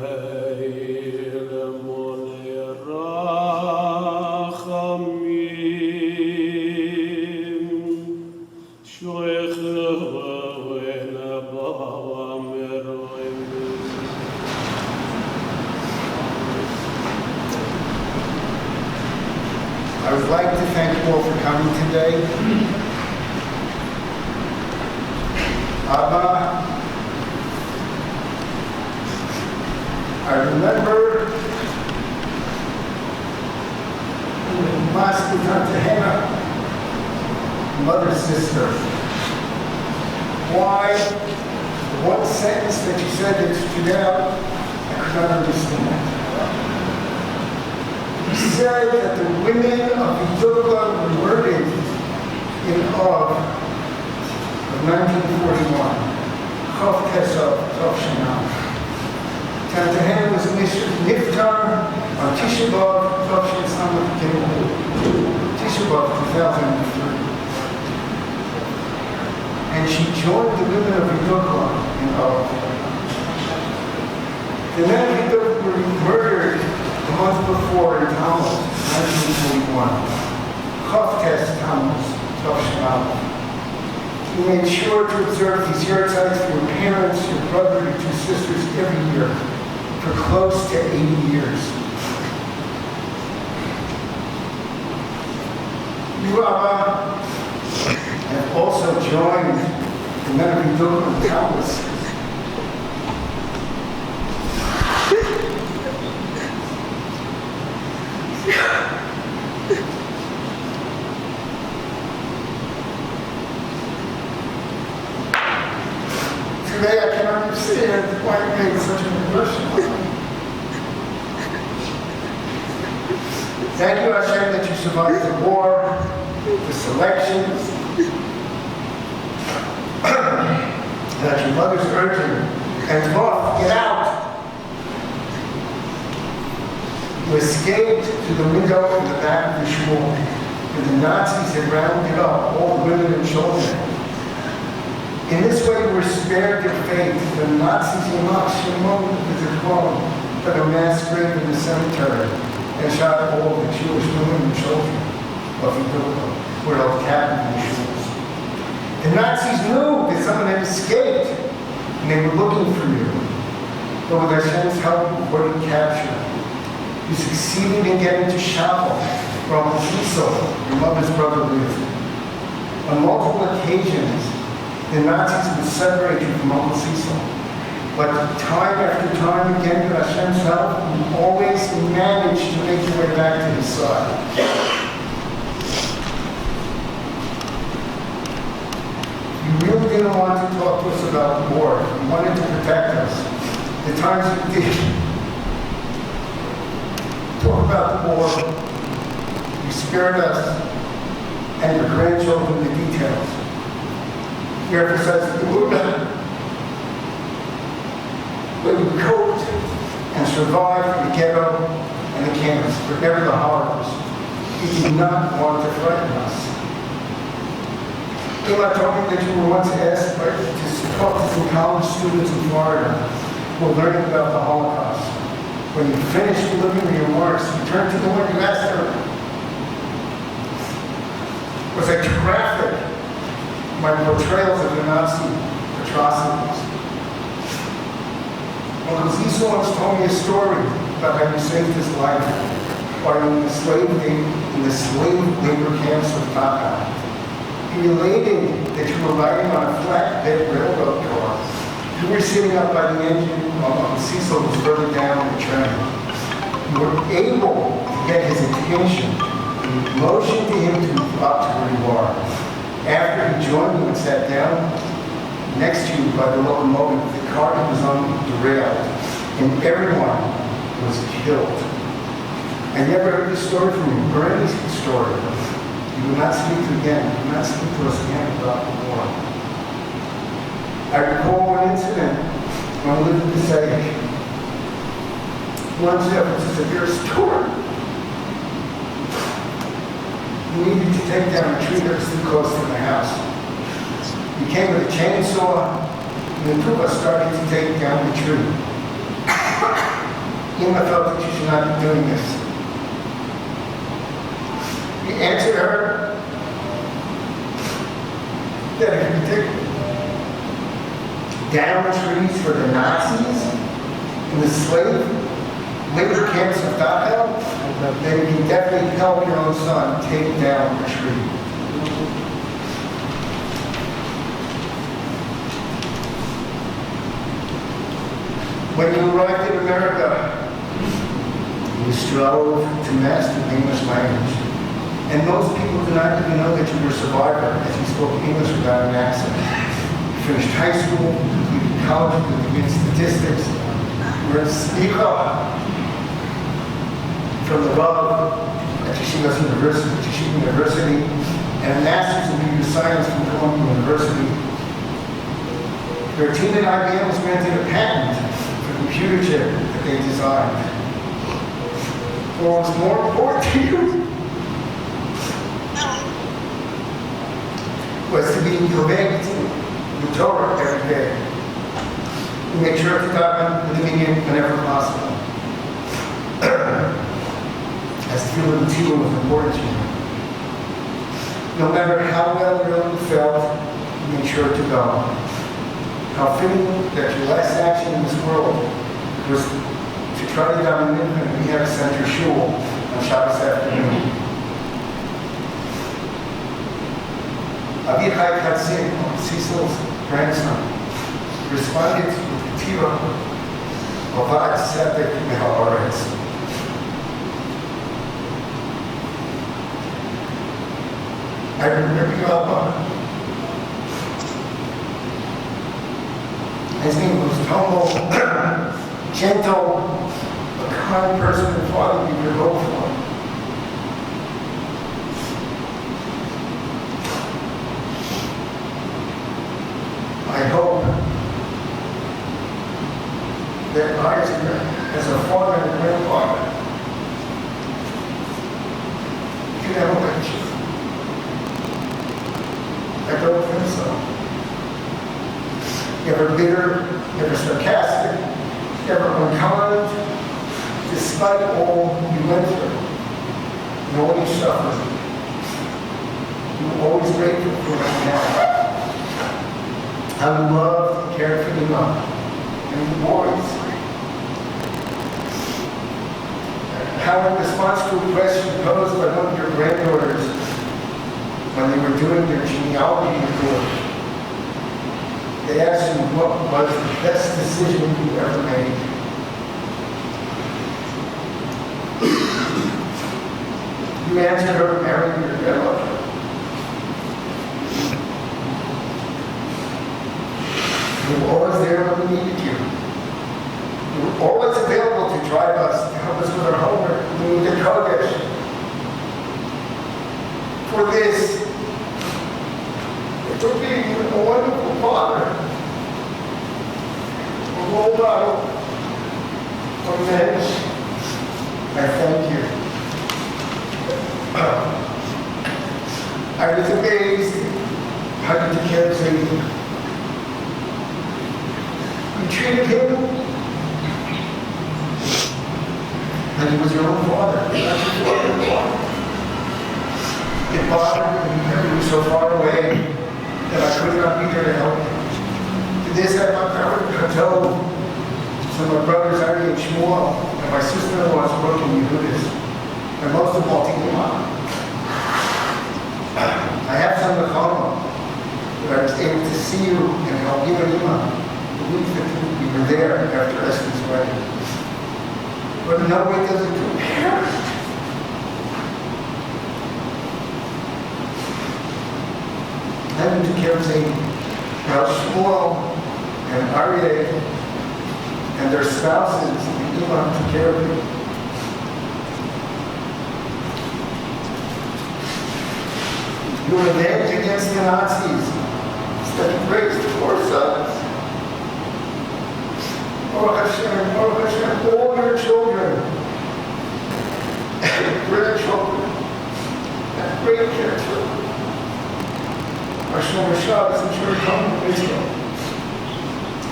I would like to thank you all for coming today. Abba, I remember when Master Tante Hannah, mother's sister, why the one sentence that you said that stood out, I could not understand. He said that the women of Ethiopia were murdered in Av of 1941. Chav Kesov, Chav Shana. Tante Hannah was niftar on Tisha B'Av, Chav Shana Tisha B'Av 2003. And she joined the women of Ethiopia in Av. The men of Ethiopia were murdered a month before in Tammuz, 1941. Chavtes Tammuz, Tov Shana. You made sure to observe these yurtzites for your parents, your brother, your two sisters every year for close to 80 years. You, Abba, have also joined the men of Ethiopia in Tammuz. Today I can understand why you made such an impression. Thank you, Hashem, that you survived the war, the selections, that your mother's urging, and Moth, get out. You escaped through the window in the back of the shul, and the Nazis had rounded up all the women and children. In this way, you were spared your fate. The Nazis Yamach Shimon that a mass grave in the cemetery and shot all the Jewish women and children of Ethiopia who were held captive in the shuls. The Nazis knew that someone had escaped, and they were looking for you. But with Hashem's help, you were captured. You succeeded in getting to Shabbat, where Uncle Cecil, your mother's brother, lived. On multiple occasions, the Nazis would separate you from Uncle Cecil. But time after time again, with Hashem's help, you always managed to make your way back to his side. You really didn't want to talk to us about the war. You wanted to protect us. The times you did talk about the war, you spared us and your grandchildren the details. You emphasized the movement, but you coped and survived the ghetto and the camps, but never the horrors. You did not want to frighten us. Eli told me that you were once asked to talk to some college students in Florida who were learning about the Holocaust. When you finished delivering your remarks, you turned to the one you asked her, was it graphic? My portrayals of the Nazi atrocities. Uncle Cecil once told me a story about how you saved his life while in the slave labor camps of Dachau. He related that you were riding on a flatbed railroad car. You were sitting up by the engine while Uncle Cecil was further down the train. You were able to get his attention and motioned to him to move up to where you are. After he joined you and sat down next to you by the locomotive, the car was on derailed, and everyone was killed. I never heard this story from you, or any story. You will not speak to us again about the war. I recall one incident when I lived in the Passaic. One step, it's a severe storm. You needed to take down a tree that was too close to the house. You came with a chainsaw, and the two of us started to take down the tree. Ima felt that you should not be doing this. He answered her that if you take down trees for the Nazis and the slave labor camps of Dachau, then you can definitely help your own son take down a tree. When you arrived in America, you strove to master English language. And most people do not even know that you were a survivor, as you spoke English without an accent. You finished high school, completed college with a degree in statistics. You were a speaker from above at Yeshiva University, and a master's in computer science from Columbia University. Your team at IBM was granted a patent for the computer chip that they designed. What was more important to you was to be correct in Torah every day. You make sure to daven living it whenever possible. As the field of the team was important to you. No matter how well you felt, you made sure to go. How fitting that your last action in this world was to try to daven and we have a center shul on Shabbos afternoon. Avichai Katzin, Cecil's grandson, responded with Ketira, Avad Sepek Meha'aretz. I remember you, Abba. His name was humble, gentle, a kind person and father you could hope for. I hope that I, as a father and grandfather, can elevate you. I don't think so. Never bitter, never sarcastic, never unkind, despite all you went through, and all you suffered. You were always grateful for right now. How you loved and cared for the young and the boys. How in response to a question posed by one of your granddaughters when they were doing their genealogy report, they asked you what was the best decision you ever made. You answered her marrying your grandmother. You were always there when we needed you. You were always available to drive us, to help us with our homework, when we needed Kodesh. For this, for being a wonderful father, a role model, a mensch, I thank you. I was amazed how you took care of Zayden. You treated him and he was your own father. Not your father. It bothered me that he was so far away that I could not be there to help him. To this, I told some of my brothers, Ari and Shmuel, and my sister-in-law's broken Yehudis, and most of all, Tima. I have some of the Chama, but I was able to see you and help you and Ima. Believe that we were there after Esther's wedding. But in no way does it compare. Having to care of how Shmuel and Aryeh and their spouses and Ima took care of you. You were avenged against the Nazis instead of raised 4 sons. Baruch Hashem, all your children, and grandchildren, and great-grandchildren are Shomer Shabbos and Shur Come Israel.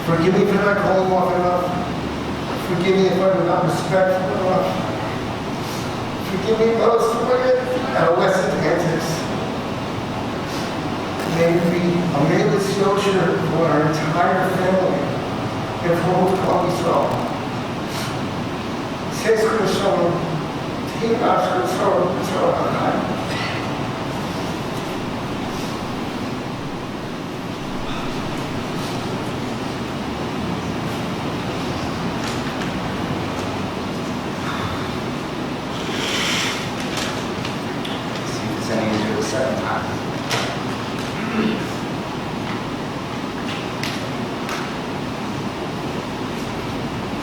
Forgive me for not calling often enough. Forgive me if I was not respectful enough. Forgive me most for my adolescent antics. May we be a male soldier for our entire family and for whole Columbus. Says Christian, he asked for second time.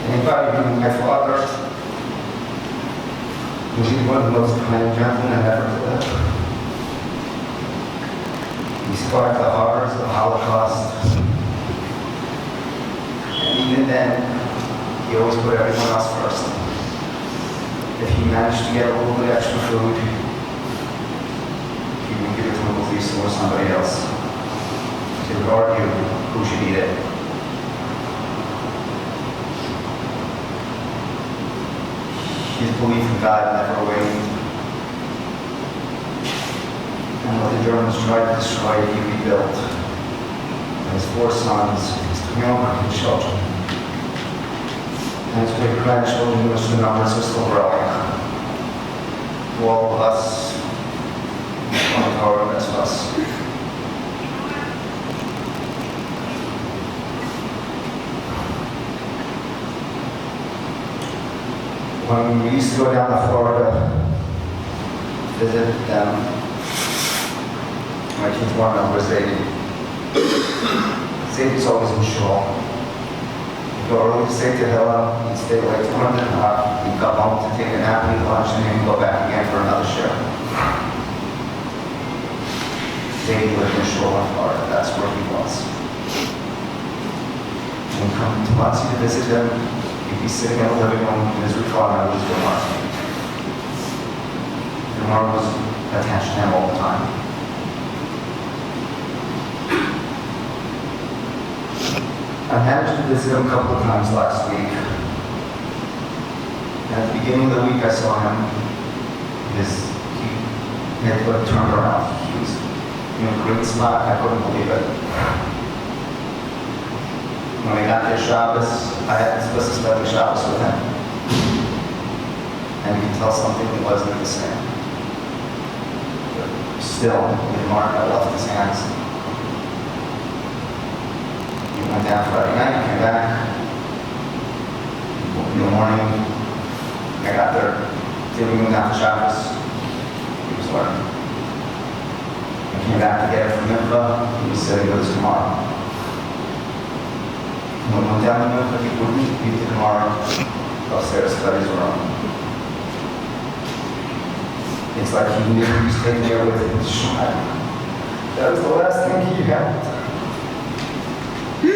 Anybody who my father was one of the most kind gentlemen I've ever lived. He sparked the horrors of the Holocaust. And even then, he always put everyone else first. If he managed to get a little bit extra food, he would give it to a police or somebody else. He would argue who should eat it. His belief in God never waned. And what the Germans tried to destroy, he rebuilt. And his 4 sons, his 3 grandchildren, and his great grandchildren, which the numbers are still growing. To all of us, one of our best of us. When we used to go down to Florida, visit them, my kids weren't over Zadie. Zadie's always in shul. He'd go early to say Tehillah, he'd stay late to learn the Torah, he'd come home to take a nap, eat lunch, and then go back again for another shift. Zadie lived in shul in Florida, that's where he was. When we come to Muncie to visit him, he'd be sitting in the living room in his recliner with his Gemara. Gemara was attached to him all the time. I managed to visit him a couple of times last week. At the beginning of the week I saw him. He had turned around. He was in a great spot. I couldn't believe it. When we got there Shabbos, I had supposed to spend the Shabbos with him. And you could tell something that wasn't the same. But still, with Mark, I left his hands. He went down Friday night, came back. In the morning, I got there, didn't even down to Shabbos. He was learning. I came back to get it from Mikvah. He was sitting with us tomorrow. When we went down the Mikvah, he wouldn't leave the Gemara upstairs to his room. It's like he knew he was taking there with him to Shema. That was the last thing he had. He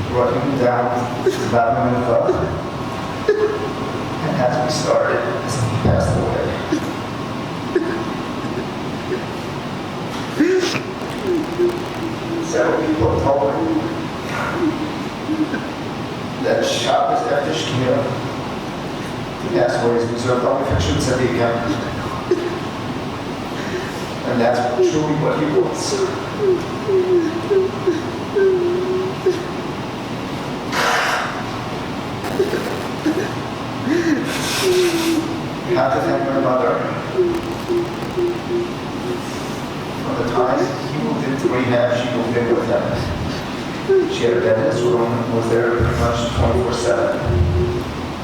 brought him down to the Mikvah. And as we started, he passed away. Several people told me that Shabbos after Shkia, the password is reserved only for Shul Tzadikim. And that's truly what he was. You have to thank my mother. From the time he moved into rehab, she moved in with him. She had a bed in his room and was there pretty much 24/7.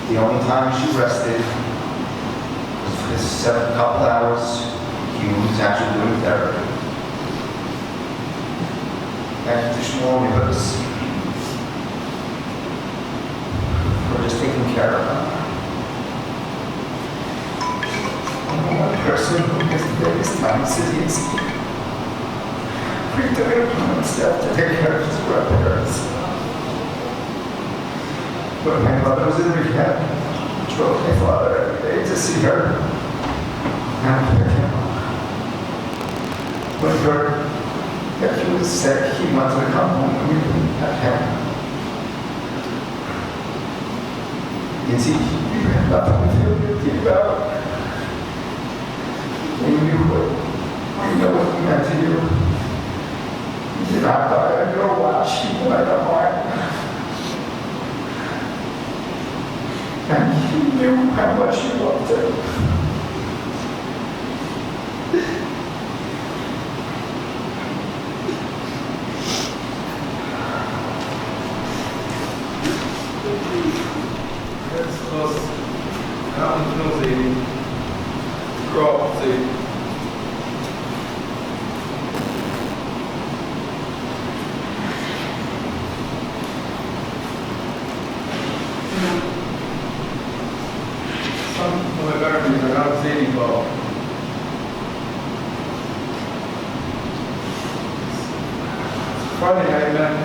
The only time she rested was for his couple hours. He was actually doing therapy. Back to Shmuel because we're just taking care of him. One person who has the biggest time cities. He took it upon himself to take care of his grandparents. When my mother was in rehab, I drove my father every day to see her and pick him up. When Bert nephew was sick. He wanted to come home and we didn't have him. You see, you have nothing to feel guilty about. When you know what he meant to you. He did not die on your watch. He died on mine. And you knew how much you loved him. Zoals een aantal filmserie, serie. Some of the garbage are not serie bal. Friday night man,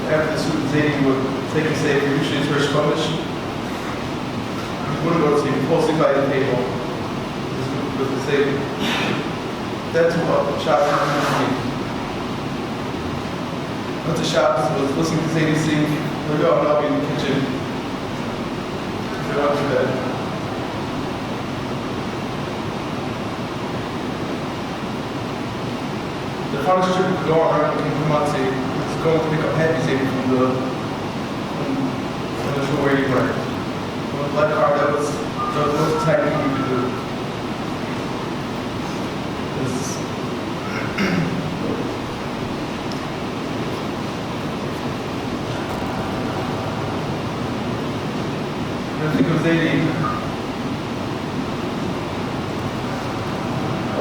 after the serie would take a save, usually it's first published. Wouldn't go to see posting by the table with the same. That's what shops are. Went to shops, was listening to Sadie sing. We're going up in the kitchen. They went to bed. The funniest trip to go around and come out and say, let's go and pick up Happy Sadie from the show where you were. Black car, that was the type thing you could do. I think it was 80.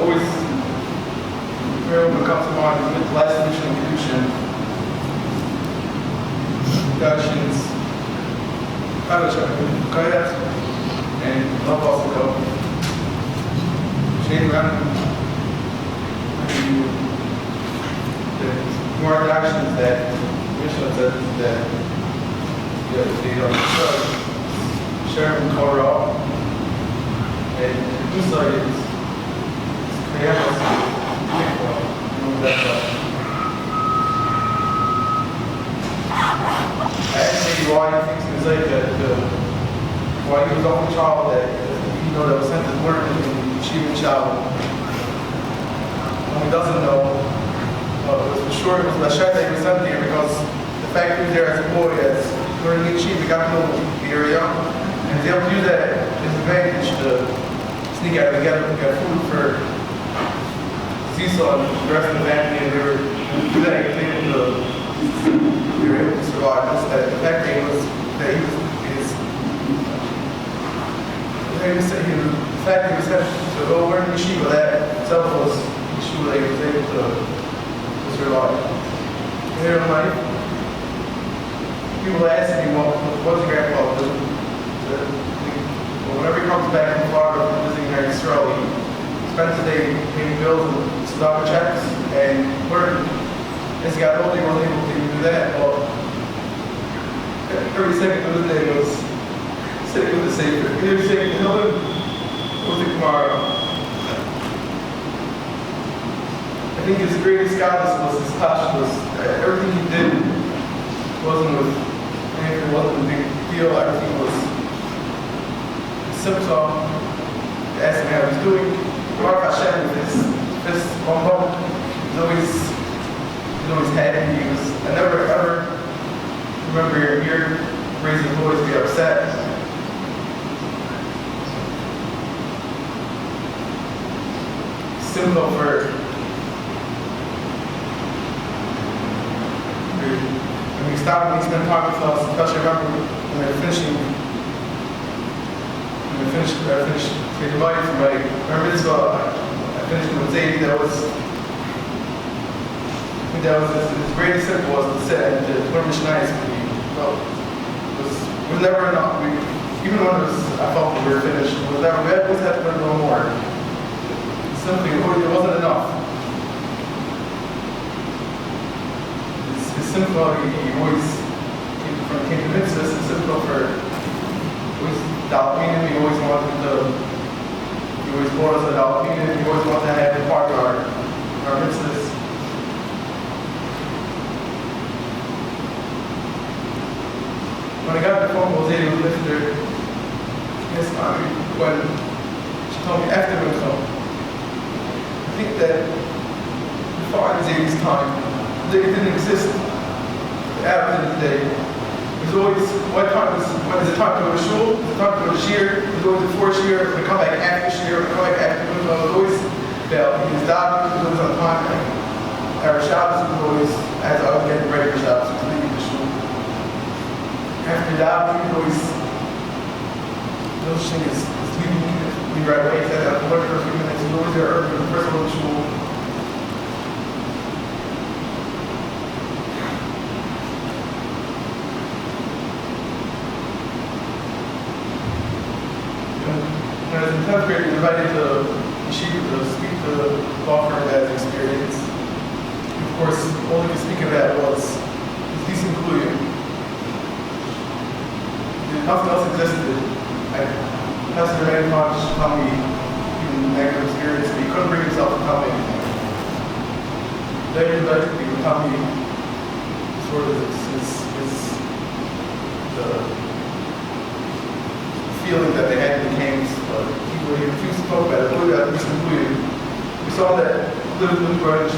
Always remember what comes to mind is the last edition of Productions. Kayak and love also go. Shane around the more actions that Michelle said that they don't show. Share and color off. And the blue side is chaos. I asked why he thinks it's like why he was the only child that that was sent to learn and achieving child. He doesn't know. For sure it was Lashad that he was sent there because the fact that he was there as a boy, as learning and achieving, got to know the area, and they able to use that as an advantage to sneak out together to get food for Cecil and the rest of the family, and they were do that and they were able to survive. Just that the fact that he was the fact that he was sent to go learn yeshiva, that itself was yeshiva that he was able to survive. Later in life, people ask me, what's your grandpa do? Whenever he comes back from Florida from visiting there in Israel, he spends the day paying bills and stopping checks and learning. As he got older, he wasn't able to even do that. Well, every second of the day was sitting with the Savior. Every second, with the Gemara. I think his greatest godless was his touch. Everything he did wasn't with anything, wasn't a big deal. Everything was simple. Asked him how he was doing. Baruch Hashem with his fist bum. He's always happy. I never ever remember your raising his voice to be upset. Simple for when we stopped and he spent time with us, especially remember when we were finishing getting money from my remember this I finished with Zadie. That was his greatest sin was to sit and to learn Mishnayos with me. It was never enough. Even when I felt we were finished, we always had to learn a little more. Simply, it wasn't enough. It's simple, he always came to mitzvahs, it's simple for always Dalpina, he always wanted he always brought us a Dalpina, he always wanted to have a part of our mitzvahs. Zaydi was living there. Yes, when she told me after the come. I think that before Zaydi's time, Zaydi didn't exist. The average of the day. There's always, when is it time to go to shul? Is it time to go to shir? There's always before shir, when I come back after shir, when I come back after shir. There's always, his doctor was always on time. Our Shabbos was always, as I was getting ready for Shabbos, was leaving the shul. After that, he was always, no such thing as leaving right away. He said, I have to work for a few minutes. He was always there early, the first one to shul. When I was in 10th grade, we were invited to yeshiva to speak to the law firm about his experience. Of course, all he could speak about was his decent including. Nothing else existed. Pastor many times tell me even negative experience, but he couldn't bring himself to tell me anything. Later in life, he would tell me sort of the feeling that they had in the camps, but he refused to talk about it. What about this included? We saw that little brother,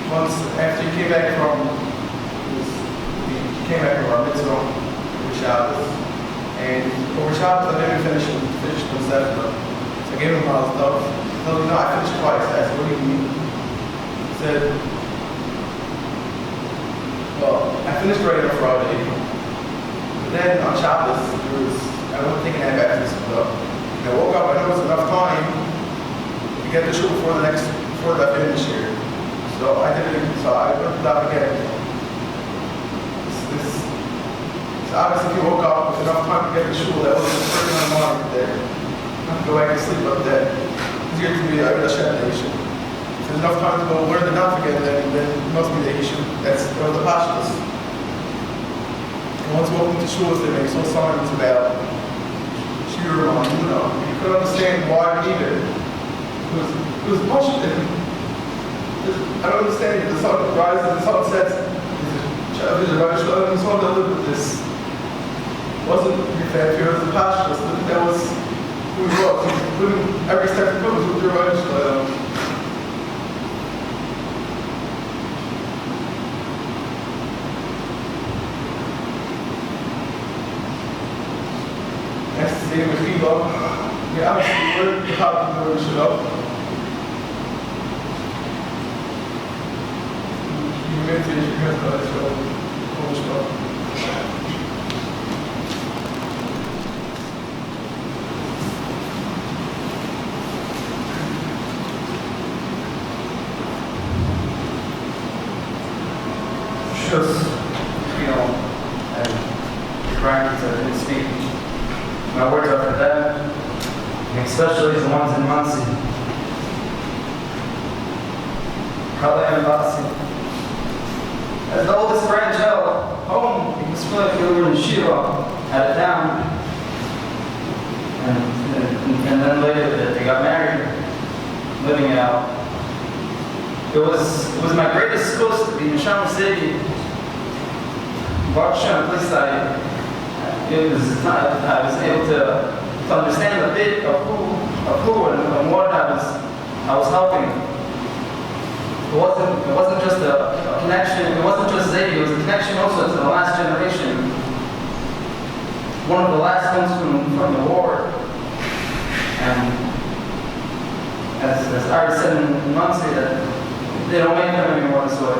once after he came back from our mitzvah over Shabbos, and over Shabbos I didn't finish the sefer. So I gave him all his stuff. He told me, no, I finished twice. I said, what do you mean? He said, well, I finished writing on Friday. Then on Shabbos, I wasn't thinking I had baptism, but I woke up, I know it was enough time to get the shul before the finish here. So I did it, so I went it out again. So obviously if you woke up with enough time to get the shul, that wasn't the first thing on the morning there. Not to go back and sleep up there. It's here to be a Hashem nation. If there's enough time to go learn the Daf again, then it must be the issue. That's the pashtus. Once walking to shuls, they make so signs about shir, you could understand why we need it. It was much. I don't understand it. The sun rises, the sun sets. There's a Rosh Hashanah, and so on to live with this. It wasn't your fancy, it was the passion. That was who he was. He was living every step he took was with your Rosh Hashanah. Same with people. Yeah, obviously, we're the top of the shit up. You meditate, you can go to the show. Just, and trying to speak. My words are for them, and especially the ones in Muncie. Probably Mbasi. As the oldest branch out home, he was feeling like we were in Shiva, had it down. And then later they got married, living it out. It was my greatest school to be in Sharm City. Baruch Hashem, at least I was able to understand a bit of who and what I was helping. It wasn't just a connection. It wasn't just Zaydi. It was a connection also to the last generation. One of the last ones from the war. And as I already said in Muncie, that they don't make them anymore this way.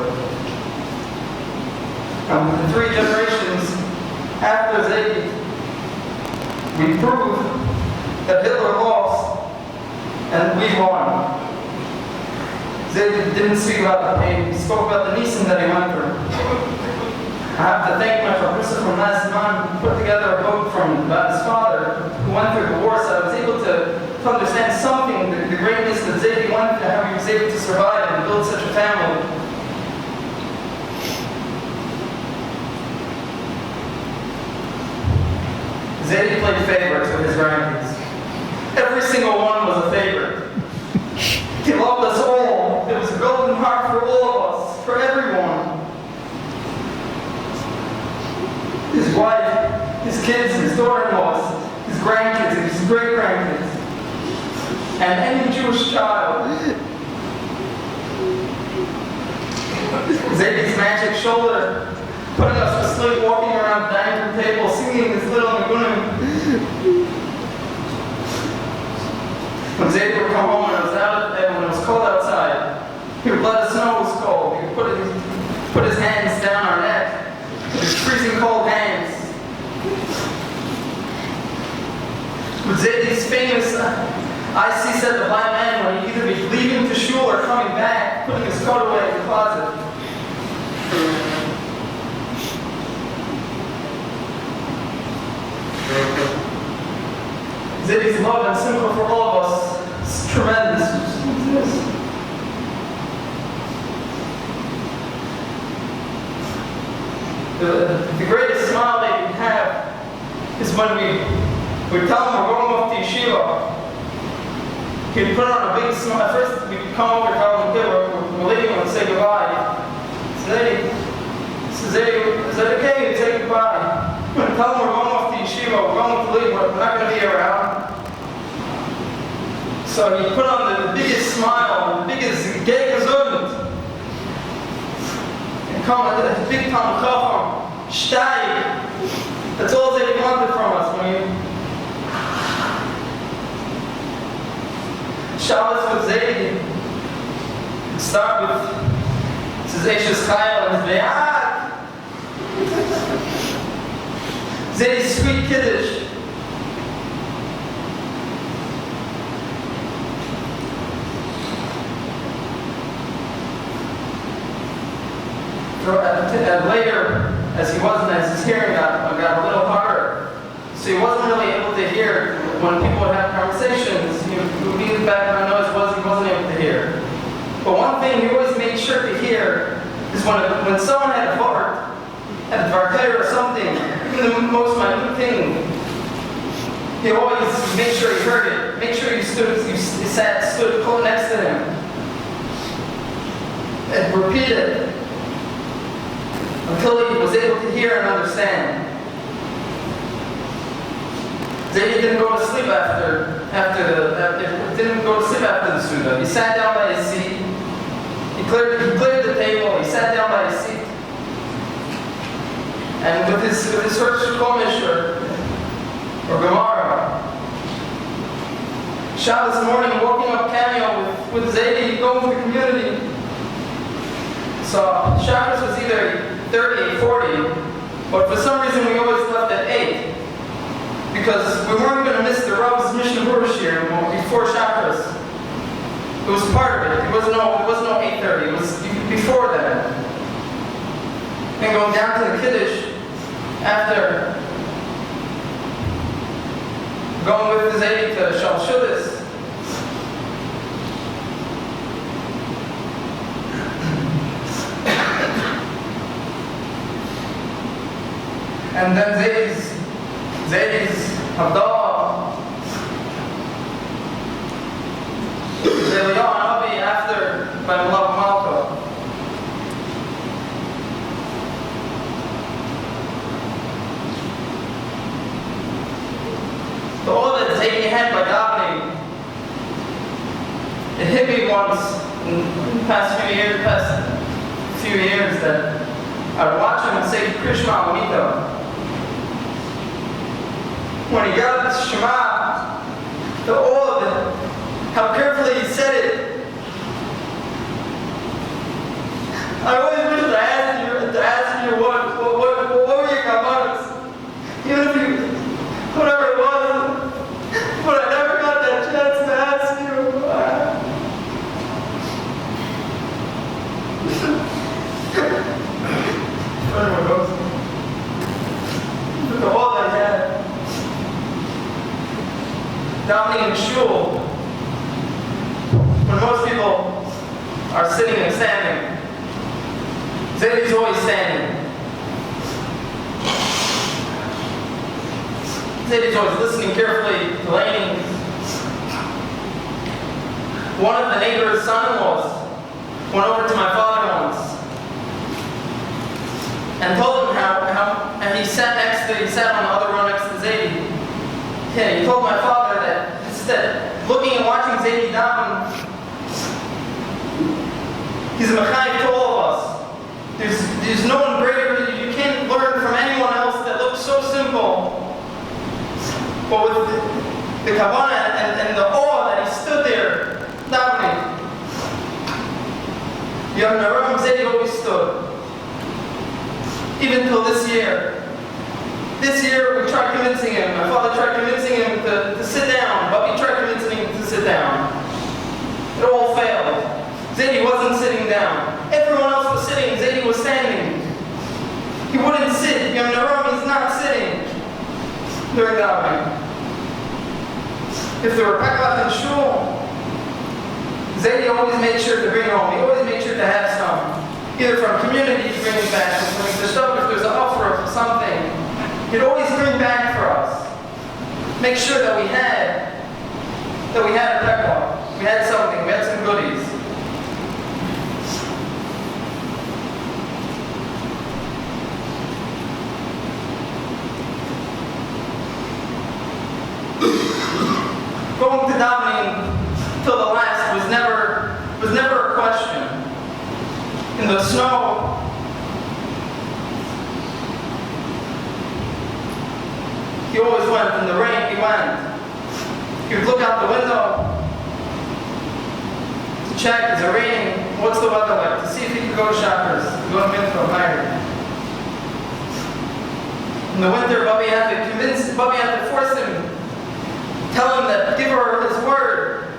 The three generations after Zaydi, we proved that Hitler lost and we won. Zaydi didn't speak about the pain, he spoke about the Nisan that he went through. I have to thank my professor from last month who put together a book about his father who went through the war, so I was able to understand something, the greatness that Zaydi went through, how he was able to survive and build such a family. Zaydi played favorites with his grandkids. Every single one was a favorite. He loved us all. It was a golden heart for all of us, for everyone. His wife, his kids, his daughter-in-laws, his grandkids, and his great-grandkids, and any Jewish child. Zadie's magic shoulder, putting us to sleep, walking around the dining room table, singing his little nigunim. When Zadie would come home and when it was cold outside, he would let us know it was cold. He would put his hands down our neck, his freezing cold hands. With Zadie's famous, I see said the blind man when he'd either be leaving to shul or coming back, putting his coat away in the closet. Zadie's love and simcha for all of us is tremendous. The greatest smile they can have is when we tell them we're going off to yeshiva. He'd put on a big smile. First, we'd come over to tell them, okay, we're leaving and say goodbye. Zadie, is that okay? We'd say goodbye. We'd tell them we're going off to yeshiva, we're going to leave, we're not going to be around. So he put on the biggest smile, the biggest gay gesund. And come with a big Talmud Chacham, steig. That's all that he wanted from us. When you Shabbos with Zadie, start with Zeshes Chayil and Ve'ad. Zadie's sweet Kiddush. And later, as his hearing got a little harder, so he wasn't really able to hear when people would have conversations. He would be in the background noise, he wasn't able to hear. But one thing he always made sure to hear is when someone had a fart, had a dvarkei or something, even the most minute thing, he always made sure he heard it. Make sure you stood close next to him, and repeat it until he was able to hear and understand. Zadie didn't go to sleep after the Suda. He sat down by his seat. He cleared the table. He sat down by his seat. And with his Hirsh Komish or Gemara, Shabbos morning, walking up Cameo with Zadie, going to the community. So Shabbos was either 30, 40, but for some reason we always left at 8. Because we weren't going to miss the Rav's Mishnah Berurah here before Shabbos. It was part of it. It was no 8:30. It was before that. And going down to the Kiddush after going with the Zadie to Shal Shulis. And then Zadie's Havdalah. Lewitan Avi after by Malav Malka. So all that Zadie had by davening, it hit me once in the past few years that I would watch him and say Krishma Amita. When he got this Shema, all of it, how carefully he said it. I always wish to ask you what were your kavanas, even if you, whatever it was, but I never got that chance to ask you. Everyone knows. Look at all I had. Davening in shul, when most people are sitting and standing, Zadie's always standing. Zadie's always listening carefully to Laney. One of the neighbor's son-in-laws went over to my father once and told him how and he sat on the other row Yeah, he told my father that instead, looking and watching Zaidi daven, he's a mechayiv to all of us. There's no one greater. You can't learn from anyone else that looks so simple. But with the kavanah and the awe that he stood there davening. Naram Zaidi always stood. Even till this year. This year we tried convincing him. My father tried convincing him to sit down. Bubby tried convincing him to sit down. It all failed. Zaidi wasn't sitting down. Everyone else was sitting. Zaidi was standing. He wouldn't sit. Naram, he's not sitting during davening. If there were pekach in shul, Zaidi always made sure to bring home. He always made sure to have some. Either from community to bring back, from the stuff, if there's an offer of something, he'd always bring back for us. Make sure that we had a pekach. We had something, we had some goodies. Going to davening till the last was never a question. In the snow, he always went. In the rain, he went. He would look out the window to check, is it raining? What's the weather like? To see if he could go to shoppers, to go to Minto, higher. In the winter, Bubby had to force him, tell him that, give her his word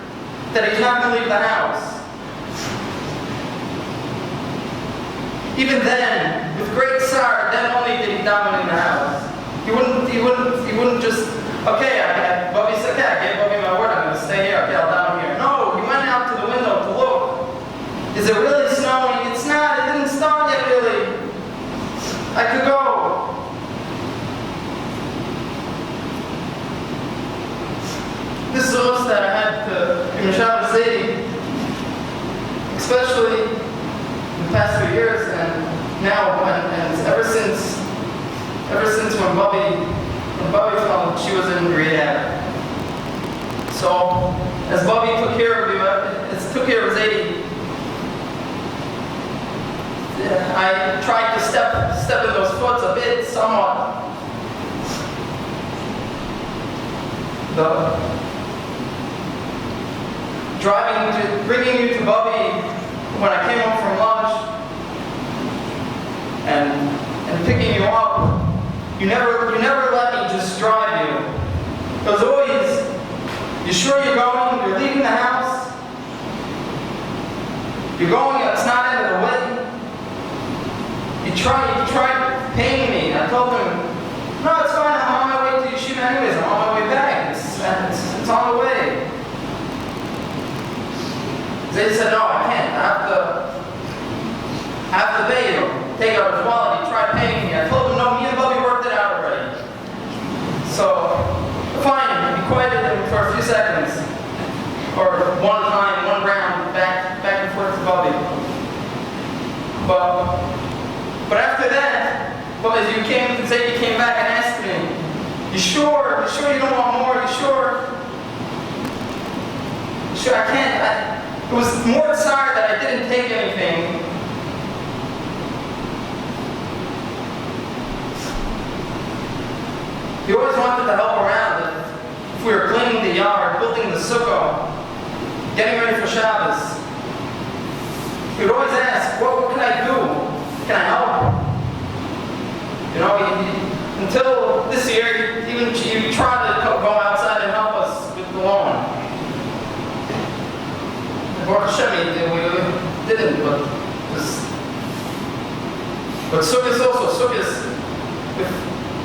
that he's not going to leave the house. Even then, with great sorrow, then only did he daven in the house. He wouldn't just, okay, Bubby said, okay, I gave Bubby my word, I'm going to stay here, okay, I'll daven here. No, he went out to the window to look. Is it really snowing? It's not, it didn't start yet really. I could go. This is also that I had in Shabbos Zaidi, especially in the past few years, and now, and ever since when Bubby found she was in rehab. So, as Bubby took care of Zaidi, I tried to step in those foot a bit, somewhat. Bringing you to Bubby when I came home from lunch, and picking you up, you never let me just drive you. It was always, you sure you're going? You're leaving the house? You're going, it's not out of the way? You tried paying me. I told him, no, it's fine, I'm on my way to Yeshiva anyways, I'm on my way back. It's on the way. They said, no, I can't. I have to pay you. Take out his wallet. He tried paying me. I told him, no, me and Bubby worked it out already. So, fine. He quieted him for a few seconds. Or one round, back and forth to Bubby. But after that, as you came back and asked me, you sure you don't want more? You sure? Sure, I can't. It was more sorry that I didn't take anything. He always wanted to help around. If we were cleaning the yard, building the sukkah, getting ready for Shabbos, he would always ask, what can I do? Can I help? Until this year, he tried to go outside and help us with the lawn. Baruch Hashem, we didn't, but Sukkot also,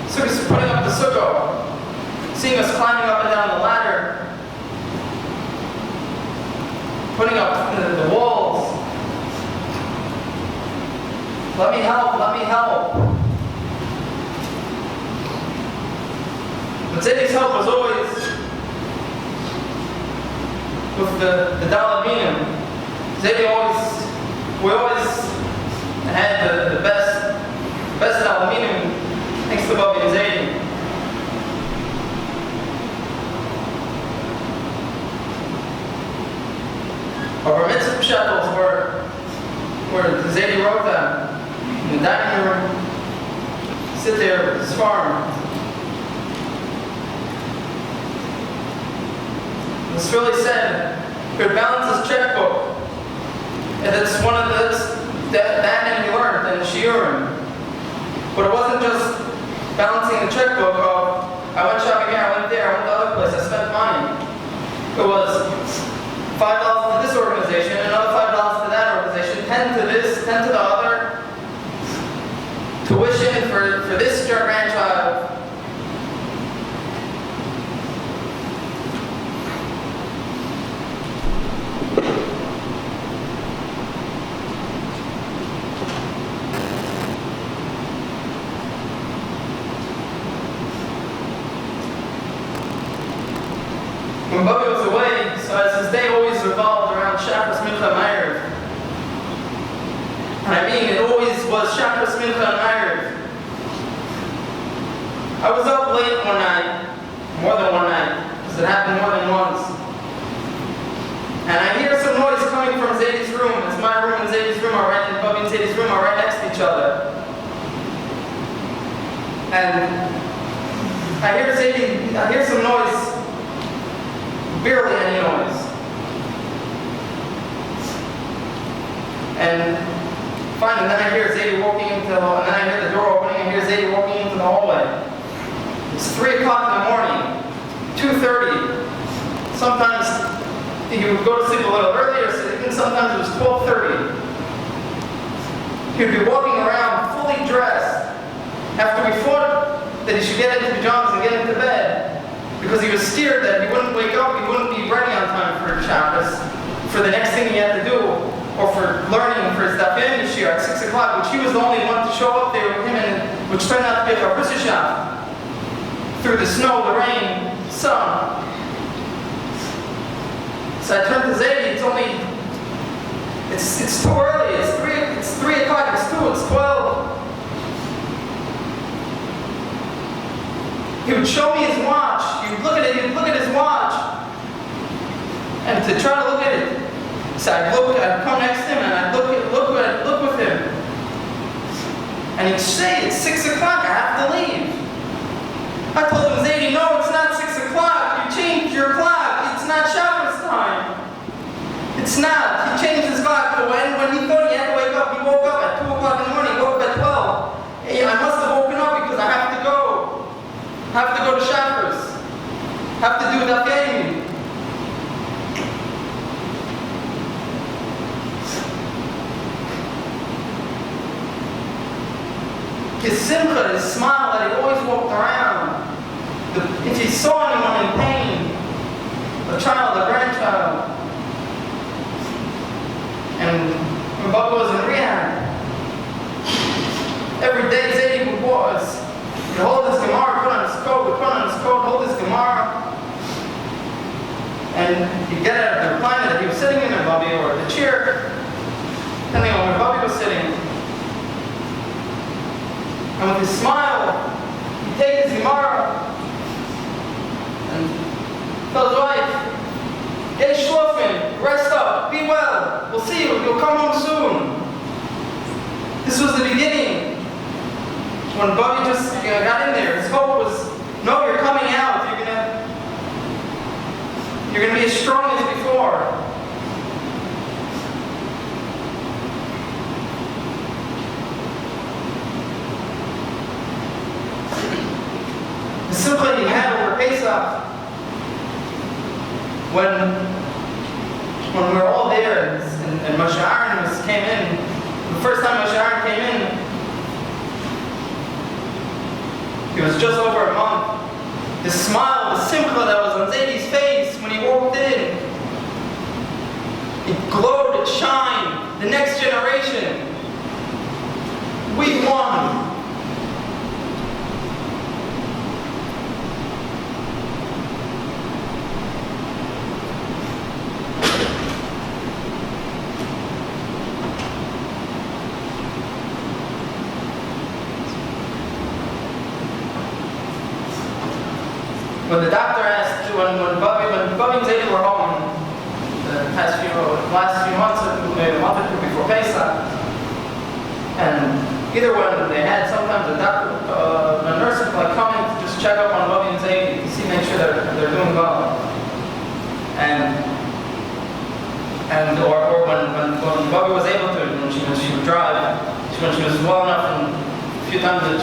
Sukkot putting up the sukkah, seeing us climbing up and down the ladder, putting up the walls. Let me help. But Zaydi's help was always with the Daled Minim. We always had the best Daled Minim thanks to Bubby and Zaidi. the dining room, sit there with his farm. It's really sad. He would balance his checkbook. And that's one of that and he learned in the shiurim. But it wasn't just balancing the checkbook of, I went shopping here, I went there, I went to the other place, I spent money. It was $5 to this organization, another $5 to that organization, 10 to this, 10 to the other. Tuition for this grandchild. When Bubby was away, so as his day always revolved around Shabbos, Mincha, and Erev. And I mean, it always was Shabbos, Mincha, and Erev. I was up late one night, more than one night, because it happened more than once. And I hear some noise coming from Zadie's room, as my room and Zadie's room are right, and Bubby and Zadie's room are right next to each other. And I hear some noise. Barely any noise. And finally, then I hear Zadie walking into the hall, and then I hear the door opening, and I hear Zadie walking into the hallway. It's 3 o'clock in the morning, 2:30. Sometimes he would go to sleep a little earlier, and sometimes it was 12:30. He would be walking around fully dressed after we fought that he should get into pajamas and get into bed. Because he was steered that he wouldn't wake up, he wouldn't be ready on time for Shabbos, for the next thing he had to do, or for learning for his Daf Yomi Shir at 6 o'clock, which he was the only one to show up there with him, and which turned out to be a Rishashah. Through the snow, the rain, sun. So I turned to Zadie, it's too early, it's 3 o'clock, it's 2, it's 12. He would show me his watch. He would look at his watch. And to try to look at it. So I'd come next to him and I'd look with him. And he'd say, it's 6 o'clock, I have to leave. I told him, Zadie, no, it's not 6 o'clock. You changed your clock. It's not Shabbos time. It's not. He changed his clock. But when he thought he had to wake up, he woke up at 2 o'clock in the morning. He woke up at 12. Hey, I must have woken up because I have to go. Have to go to Shabbos. Have to do Daf Yomi. His simcha, his smile that he always walked around. If he saw anyone in pain, a child, a grandchild. And when Bubba was in rehab, every day Zadie would was. He'd hold his Gemara, put on his coat, hold his Gemara. And he'd get out of the recliner that he was sitting in, or Bubby, or the chair, depending on where Bubby was sitting. And with his smile, he'd take his Gemara and tell his wife, "Hey, Shlofen, rest up, be well, we'll see you, you'll come home soon." This was the beginning. When Bubby just got in there, his hope was, no, you're coming out. You're gonna be as strong as before. The simcha he had over Pesach, when we were all there and Moshe Aaron came in, the first time Moshe Aaron came in, it was just over a month. The smile, the simcha that was on Zadie's face when he walked in, it glowed, it shined. The next generation, we won. When the doctor asked, when Bubby and Zadie were home, the last few months, maybe a month or two before Pesach, and either when they had sometimes a doctor, a nurse would like come in to just check up on Bobby and Zadie to see, make sure they're doing well. Or when Bobby was able to, when she would drive, when she was well enough, and a few times that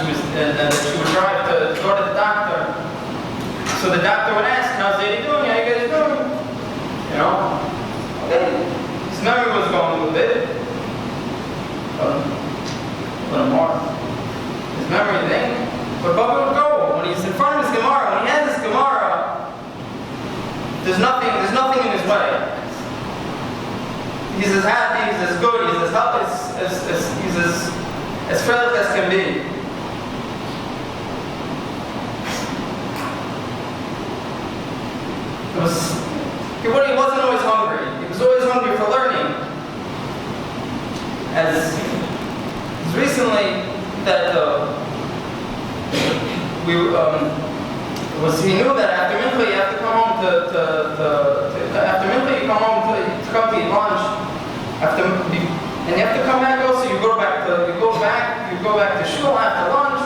she would drive to go to the doctor. So the doctor would ask, how's Zadie doing? How you guys doing? You know? Okay. His memory was going a little bit. A little more. His memory thing. But Bubba would go. When he's in front of his Gemara, when he has his Gemara, there's nothing in his way. He's as happy, he's as good, he's as healthy, he's as freight as can be. He wasn't always hungry. He was always hungry for learning. As recently that he knew that after mincha you have to come home after mincha you come home to come to eat lunch. And you have to come back also. You go back to shul after lunch,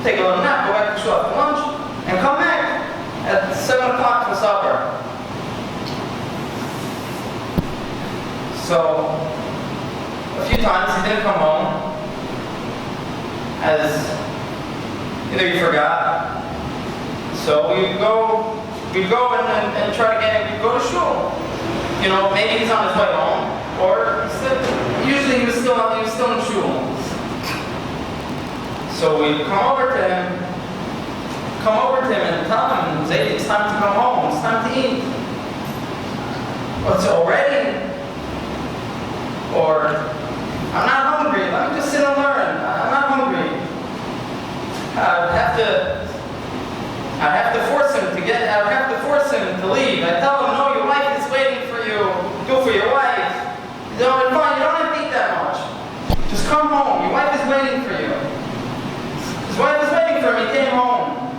take a little nap, go back to shul after lunch, and come back at 7 o'clock for supper. So a few times he didn't come home, as either he forgot. So we'd go and try to get him. We'd go to shul. You know, maybe he's on his way home, or usually he was still in shul. So we'd come over to him and tell him, Zadie, it's time to come home. It's time to eat. What's already? Or, I'm not hungry, let me just sit and learn. I'm not hungry. I'd have to force him to leave. I tell him, no, your wife is waiting for you. Go for your wife. You don't have to eat that much. Just come home, your wife is waiting for you. His wife was waiting for him, he came home.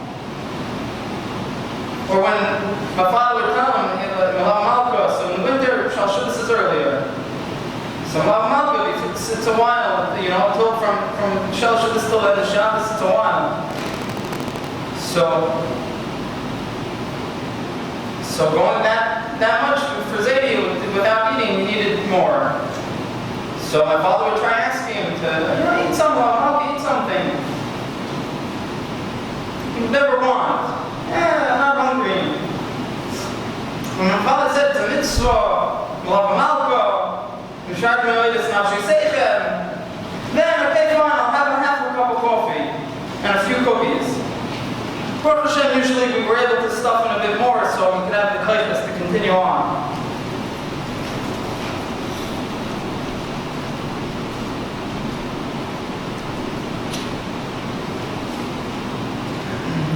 Or when my father would tell him, so in the winter, this is earlier. So Malka, it's a while, you know, until from Shel Shabbos till the Shabbos, it's a while. So going that much for Zadie without eating, he needed more. So my father would try asking him to, eat something, Malka, eat something. He would never want. I'm not hungry. When my father said it's a mitzvah, we'll have a Malka, then, okay, fine, I'll have half a cup of coffee and a few cookies. Baruch Hashem, usually we were able to stuff in a bit more so we could have the kindness to continue on.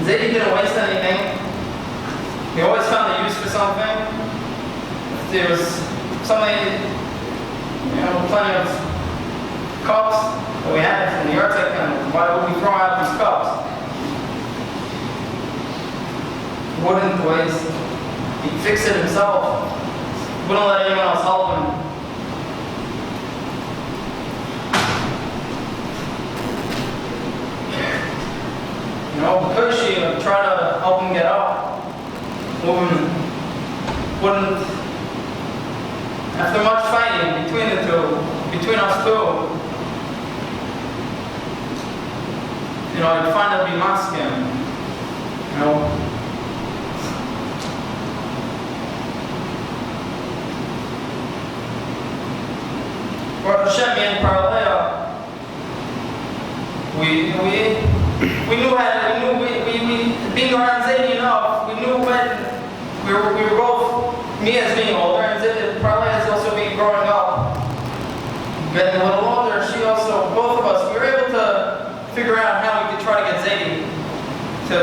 Zadie didn't waste anything. He always found a use for something. If there was something, plenty of cups that we had from the Arctic, and why would we throw out these cups? He wouldn't waste. He'd fix it himself. He wouldn't let anyone else help him. Pushy would try to help him get up. Wouldn't. After much fighting between us two, I'd find out be masking. Baruch Hashem, me and Paralea, we knew being around Zadie enough, we knew when we were both, me as being older, and Zadie probably as also being growing up, getting a little older, she also, both of us, we were able to figure out how we could try to get Zadie to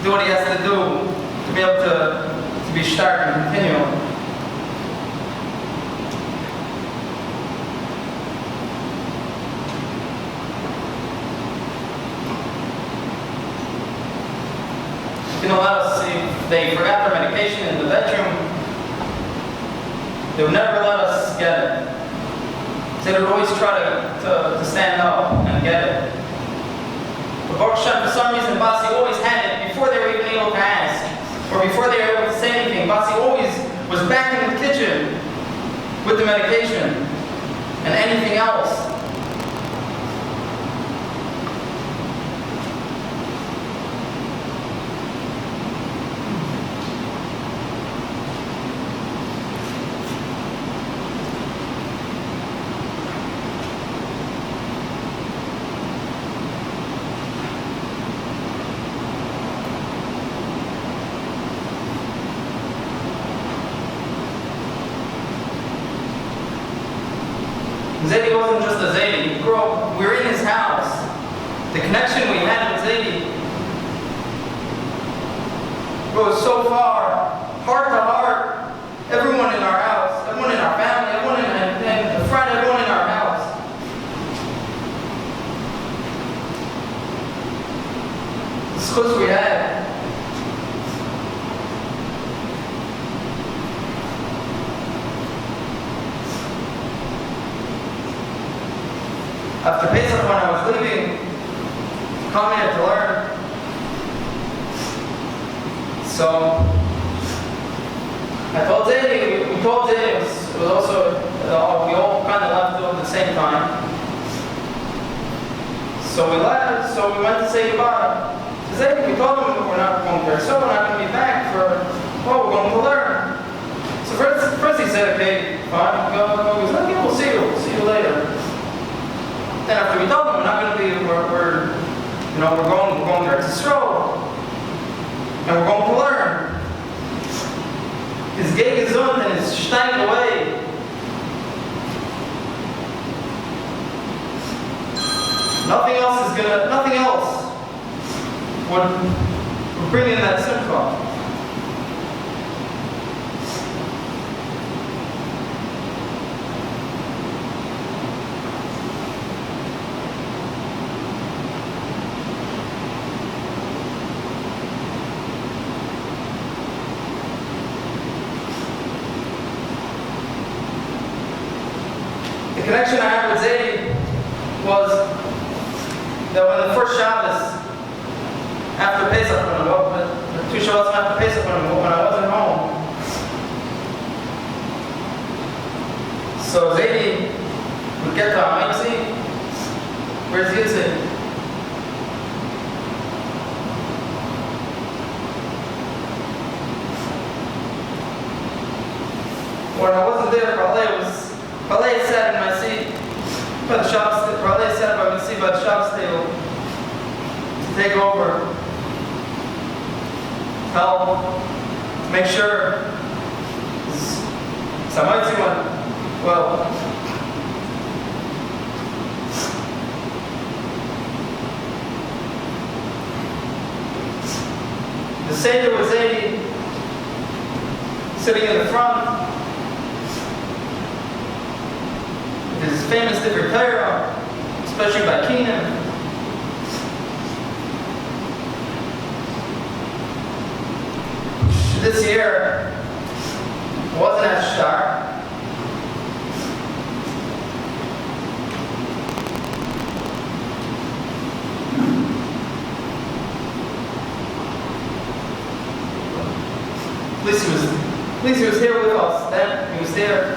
do what he has to do, to be able to be stark and continue. Let us see if they forgot their medication in the bedroom. They would never let us get it. They would always try to stand up and get it. But Baruch Hashem, for some reason, Basi always had it before they were even able to ask, or before they were able to say anything. Basi always was back in the kitchen with the medication and anything else. Zaidi wasn't just a Zaidi. We were in his house. The connection we had with Zaidi goes so far, heart to heart. Everyone in our house, everyone in our family, everyone in the front, everyone in our house. The schutz we had. After Pesach, when I was leaving, come here to learn. So I told Zaidi, we told Zaidi, it was also, we all kind of left at the same time. So we left, so we went to say goodbye. Zaidi, we told him we're not going to so we're not going to be back for, we're going to learn. So first he said, okay, fine, go. He was like, yeah, we'll see you later. Then after we told him we're not going to be, we're going there to stroll, and we're going to learn. His gay gesund and his stein away. Nothing else would bring in that simcha. The connection I had with Zaidi was that when the first Shabbos after Pesach, the 2 Shabbos after Pesach, when I wasn't home, so Zaidi would get to Amaitzi. Where's Yitzi? When I wasn't there, Palei sat in my seat by the Shabbos table. Palei sat by my seat by the Shabbos table to take over, help, make sure Samaitzi went well. The Seder was Zaidi sitting in the front. His famous different Torah, especially by Keenan. This year wasn't as stark. At least he was here with us then. He was there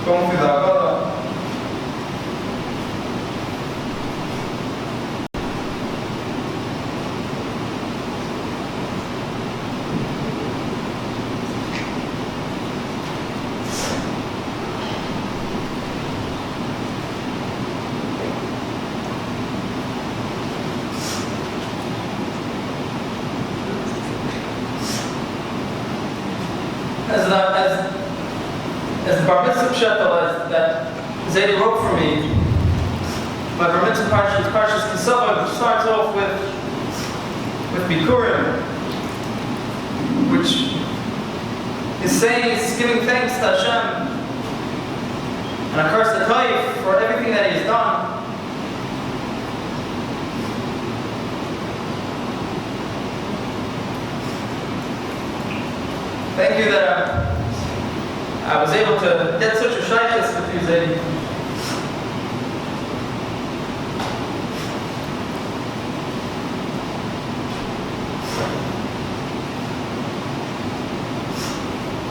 going through the Haggadah. As the Bar Mitzvah Pshato that Zaidi wrote for me, my Bar Mitzvah Parsha is Parshas Kisava, which starts off with Bikurim, which is saying he's giving thanks to Hashem and of course the Taif for everything that he has done. Thank you that I was able to get such a shaykhus with you, Zaidi.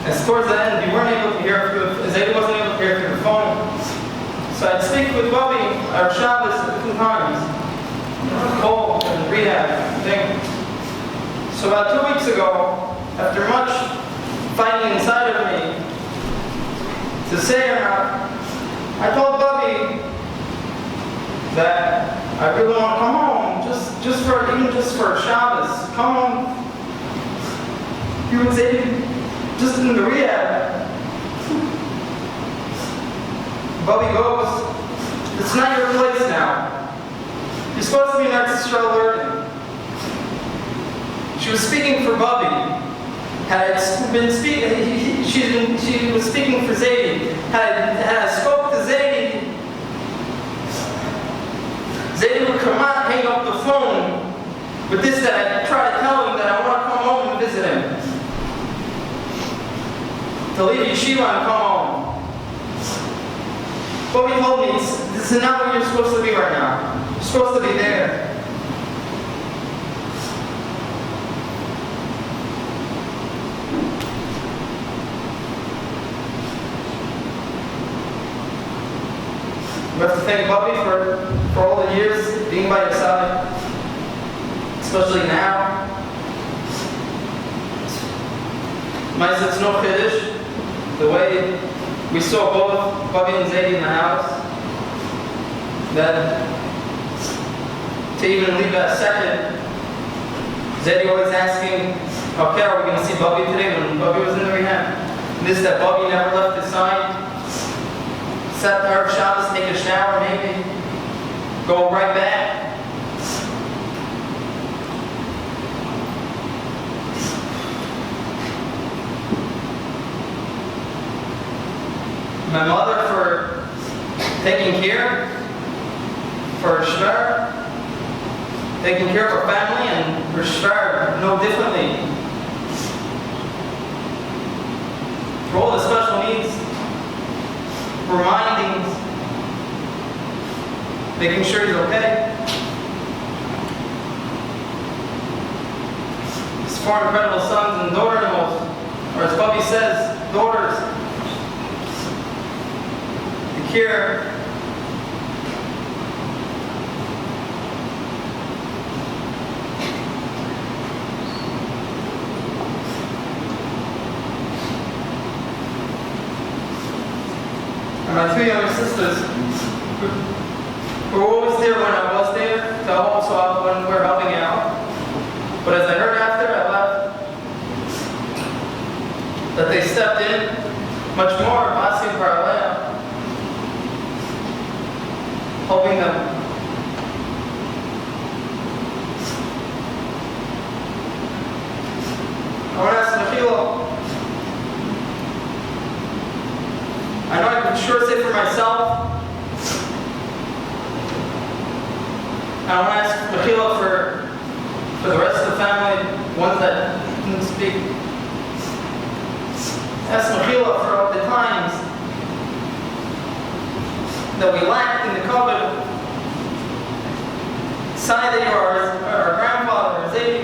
As towards the end, you weren't able to hear through, Zaidi wasn't able to hear through the phone. So I'd speak with Bobby, our Shabbos, at different times. Cold and rehab thing. So about 2 weeks ago, after much fighting inside of me, to say or not, I told Bobby that I really want to come home, even just for Shabbos. Come home. He would say, just in the rehab. Bobby goes, it's not your place now. You're supposed to be an Israel learning. She was speaking for Bobby. Had I been speaking, she was speaking for Zaidi. Had I spoke to Zaidi, Zaidi would come out, hang up the phone with this that I try to tell him that I want to come home and visit him. To leave yeshiva and come home. Bobby told me, this is not where you're supposed to be right now. You're supposed to be there. We have to thank Bobby for all the years being by your side, especially now. It's no chiddush, the way we saw both Bobby and Zaidi in the house, that to even leave that second, Zaidi always asking, okay, are we going to see Bobby today when Bobby was in the rehab? And this that Bobby never left his side. Sat there of Shabbos, take a shower maybe, go right back. My mother for taking care, for Shver, taking care of her family, and for Shver no differently. For all the special needs, remindings, making sure he's okay. His four incredible sons and daughters-in-laws, or as Bobby says, daughters. The care. And my two younger sisters, who were always there when I was there, to also help when we were helping out. But as I heard after I left, that they stepped in much more, asking for our layout, helping them. I want to ask Mechila, I know I can sure say for myself, I want to ask Mechila for the rest of the family, ones that didn't speak. Ask Mechila for all the times that we lacked in the cupboard. Sai, that you are our grandfather, Zaidi.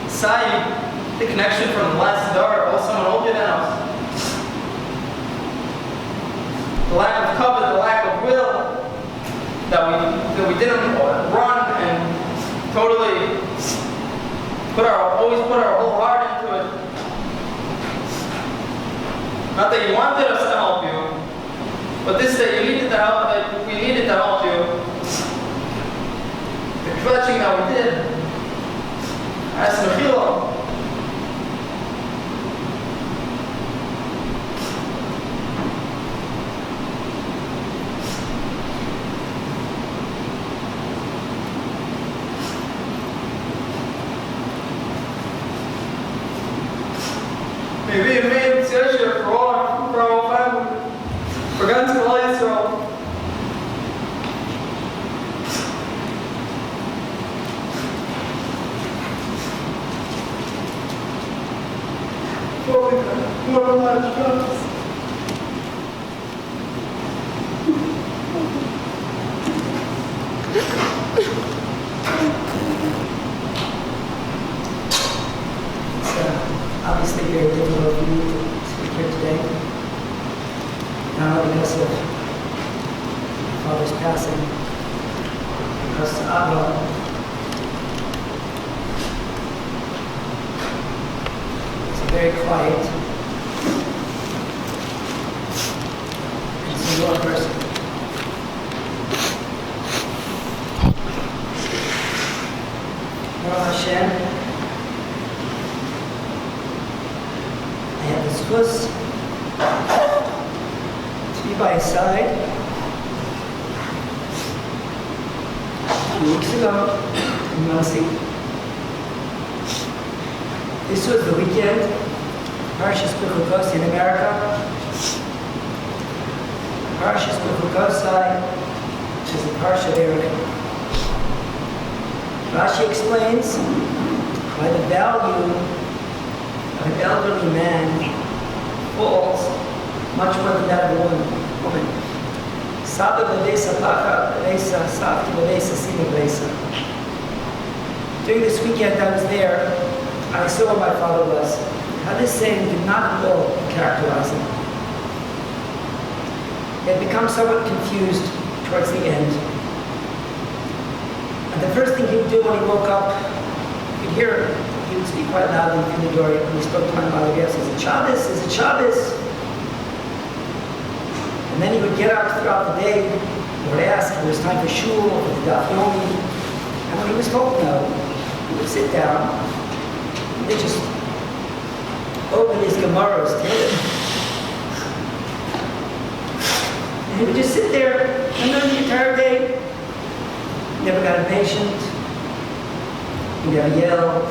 Sai, the connection from the last door, also someone older than us. The lack of cover, the lack of will, that we didn't run and totally always put our whole heart into it. Not that you wanted us to help you, but this that you needed to help, that we needed to help you. The clutching that we did. As Mechila. Maybe it made Sesha for our whole family. For God's glory, so. father's passing. Because Abba is a very quiet and secure person. Baruch Hashem, I have the zchus to be by his side. 2 weeks ago in Muncie. This was the weekend, Parshas Bechukos in America. Parshas Bechukosai is a Parsha of Erica. Rashi explains why the value of an elderly man falls much more than that of a woman. Saba b'beisa pacha b'beisa, savti b'beisa, sima b'beisa. During this weekend I was there, I saw where my father was. How this saying did not at all characterize him. He had become somewhat confused towards the end. And the first thing he would do when he woke up, you could hear him. He would speak quite loudly through the door when he spoke to my mother. Yes, is it Shabbos? Is it Shabbos? And then he would get up throughout the day, he would ask if it was time for shul, for the daf yomi. And when he was told no, he would sit down, and they just open his Gemaras to him. And he would just sit there, and then the entire day, he never got impatient, he never yelled,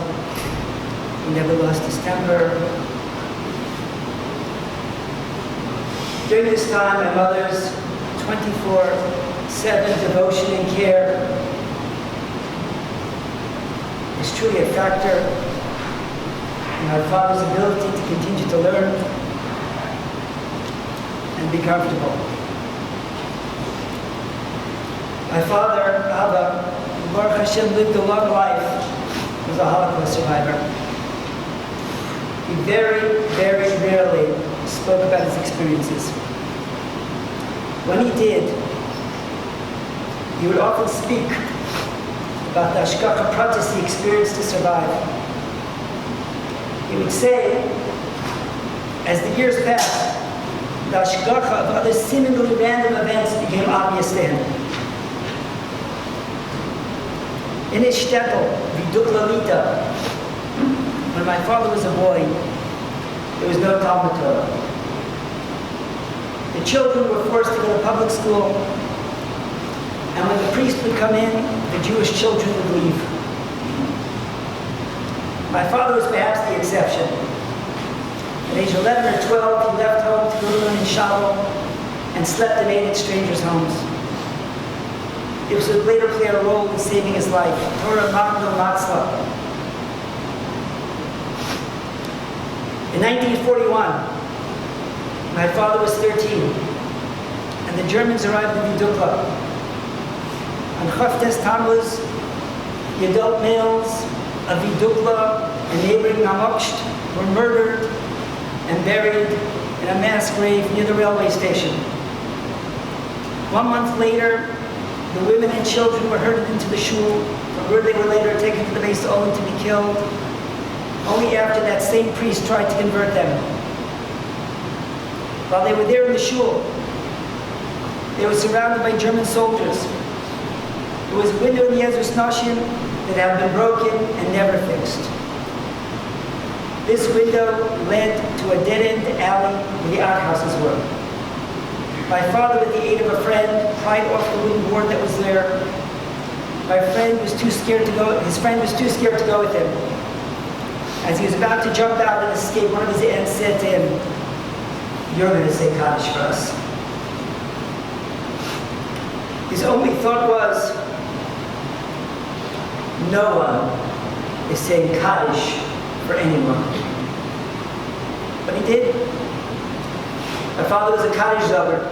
he never lost his temper. During this time, my mother's 24/7 devotion and care is truly a factor in my father's ability to continue to learn and be comfortable. My father, Abba, Baruch Hashem, lived a long life. He was a Holocaust survivor. He very, very rarely spoke about his experiences. When he did, he would often speak about the Ashkacha Pratis he experienced to survive. He would say, as the years passed, the Ashkacha of other seemingly random events became obvious to him. In his shtetl, Viduk Lewitan, when my father was a boy, there was no Talmud Torah. The children were forced to go to public school, and when the priest would come in, the Jewish children would leave. My father was perhaps the exception. At age 11 or 12, he left home to go to learn in Shalom and slept in 8 strangers' homes. This would later play a role in saving his life. Torah Makno Matzla. In 1941, my father was 13, and the Germans arrived in Vidukla. On Chavtes Tammuz, the adult males of Vidukla and neighboring Namoksht were murdered and buried in a mass grave near the railway station. 1 month later, the women and children were herded into the shul, from where they were later taken to the base only to be killed. Only after that same priest tried to convert them. While they were there in the shul, they were surrounded by German soldiers. There was a window in the Ezra's Nashim that had been broken and never fixed. This window led to a dead-end alley where the outhouses were. My father, with the aid of a friend, pried off the wooden board that was there. His friend was too scared to go with him. As he was about to jump out and escape, one of his aunts said to him, "You're going to say Kaddish for us." His only thought was, no one is saying Kaddish for anyone. But he did. My father was a Kaddish Zoger.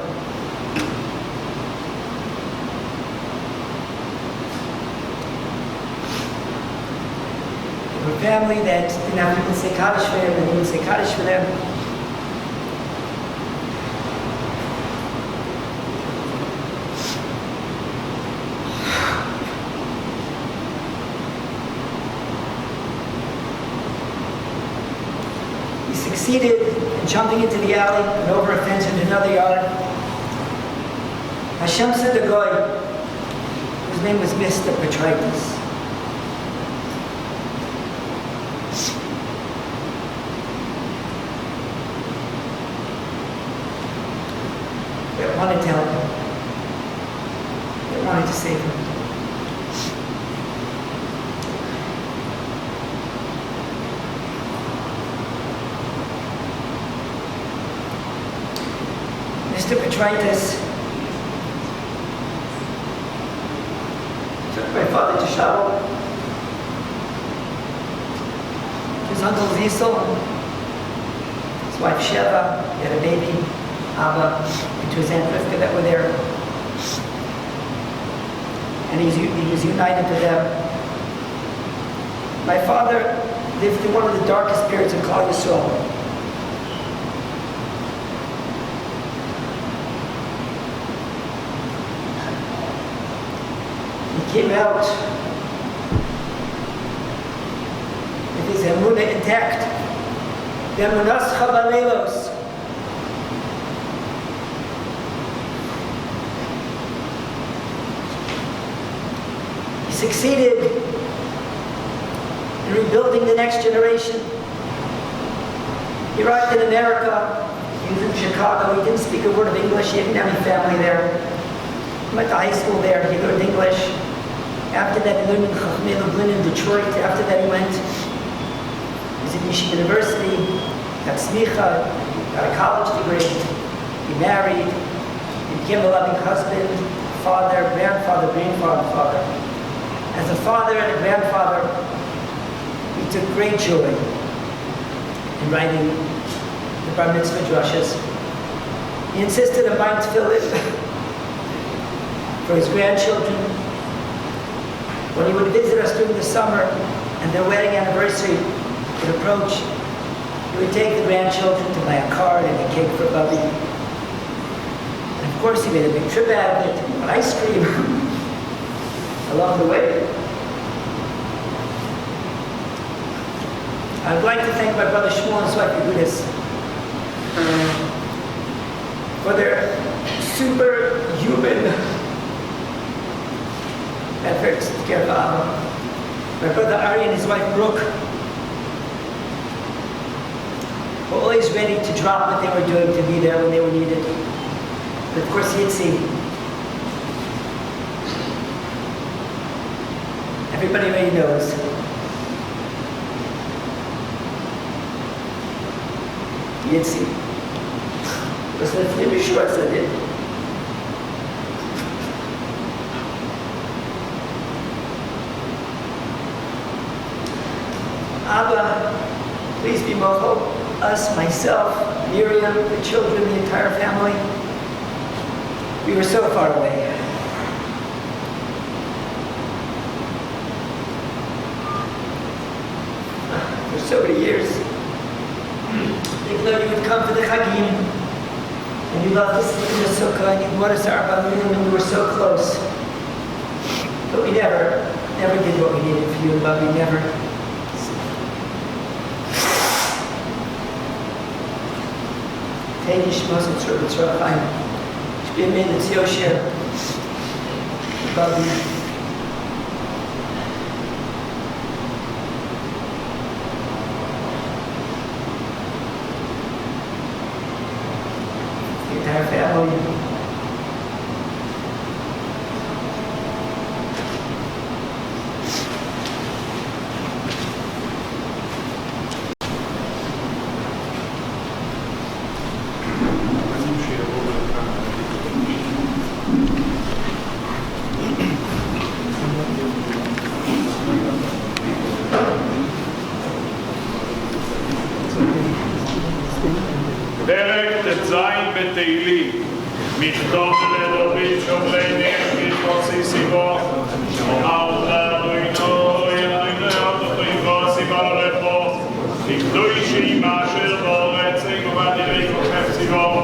A family that didn't have people say Kaddish for him, and he would say Kaddish for them. succeeded in jumping into the alley and over a fence into another yard. Hashem sent a guy whose name was Mr. Petritus. That wanted to help him. That wanted to save him. Mr. Petritus took my father to Shaul, his uncle Zisel, his wife Sheva, he had a baby, Abba, and to his Aunt Rivka that were there. And he was united to them. My father lived through one of the darkest periods of Klal Yisrael. He came out with his emunah intact. The emunas chabalelos. He succeeded in rebuilding the next generation. He arrived in America. He was in Chicago. He didn't speak a word of English. He didn't have any family there. He went to high school there. He learned English. After that, he learned in Chachmei Lublin in Detroit. After that, he went. He was at Yeshiva University. Got smicha. Got a college degree. He married. He became a loving husband, father, grandfather, father. As a father and a grandfather, he took great joy in writing the bar mitzvah drushes. He insisted on buying tefillin for his grandchildren. When he would visit us during the summer and their wedding anniversary would approach, he would take the grandchildren to buy a card and a cake for Bubby. And of course, he made a big trip out of it, and ice cream along the way. I'd like to thank my brother Shmuel and his wife Yehudas for their superhuman efforts to care for Abba. My brother Ari and his wife Brooke were always ready to drop what they were doing to be there when they were needed. But of course, Yitzi, everybody already knows. Yitzi was the Flemish resident. Abba, please be mochel, us, myself, Miriam, the children, the entire family. We were so far away. For so many years. They thought you would come to the Chagim, and you loved to sleep in the sukkah, and you brought us our Balunim, and we were so close. But we never did what we needed for you, but we never. Teddy Shmos and Tzur B'Tzur Chaim. Shbi Amin and Tziyosher. Babi. The entire family. פרק ט"ז בתהילים, מכתוב לדוד שומרי נגד חוסי סיבו, אדוני סיבה לפה, לקדושי מאשר בארץ, ובדברי כוכב ציבור,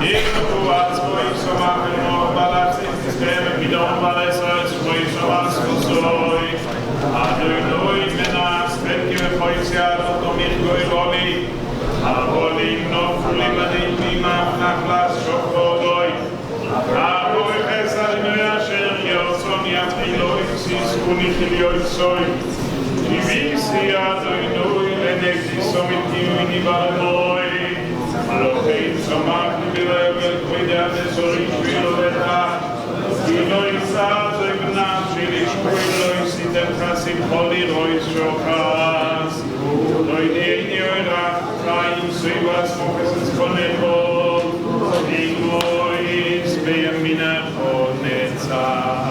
יקדו עצמו יסומך ולמור בלצים, תסתם ופידון בלסרץ, וישומך ספוסוי, אדוני מנס, בנקי ופויציאל, אותו מרגוי רולי, אבל תזכוני חליוי סוי, כביסי אדוינוי לנגדי סומיתיוני ברמוי, הלוכי צומחני בלבל כבדה בסורי שבילו בטח, כי לא יצא זגנב שלשכוי לא יסיתם חסים חולי רויס שוחס, לא ידעני אוירח חיים סביבס מוחסס קונכו, נגויס בימינך נצח.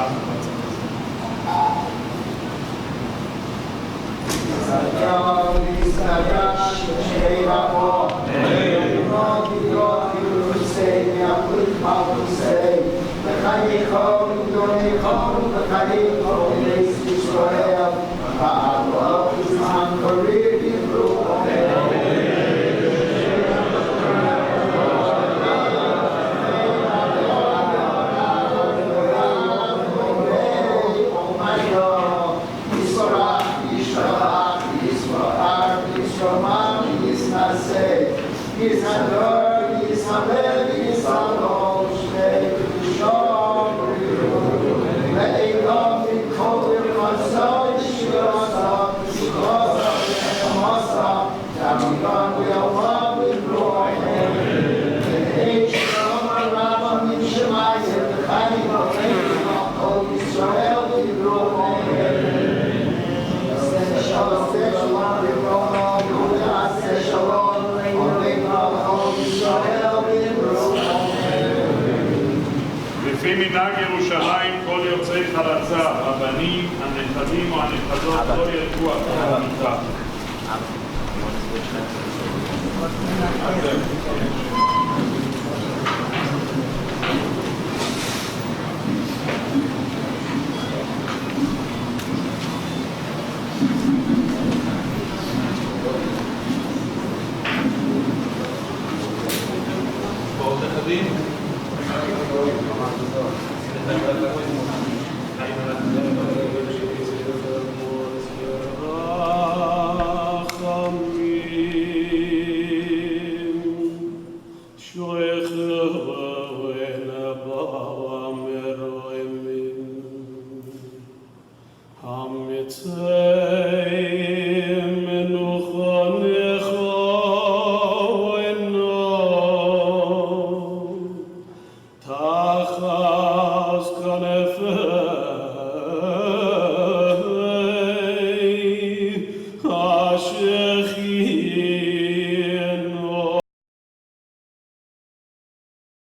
לפי מנהג ירושלים כל יוצאי חלצה, הבנים, הנכדים או הנכדות לא ירקו אחרי המיטה. Sure.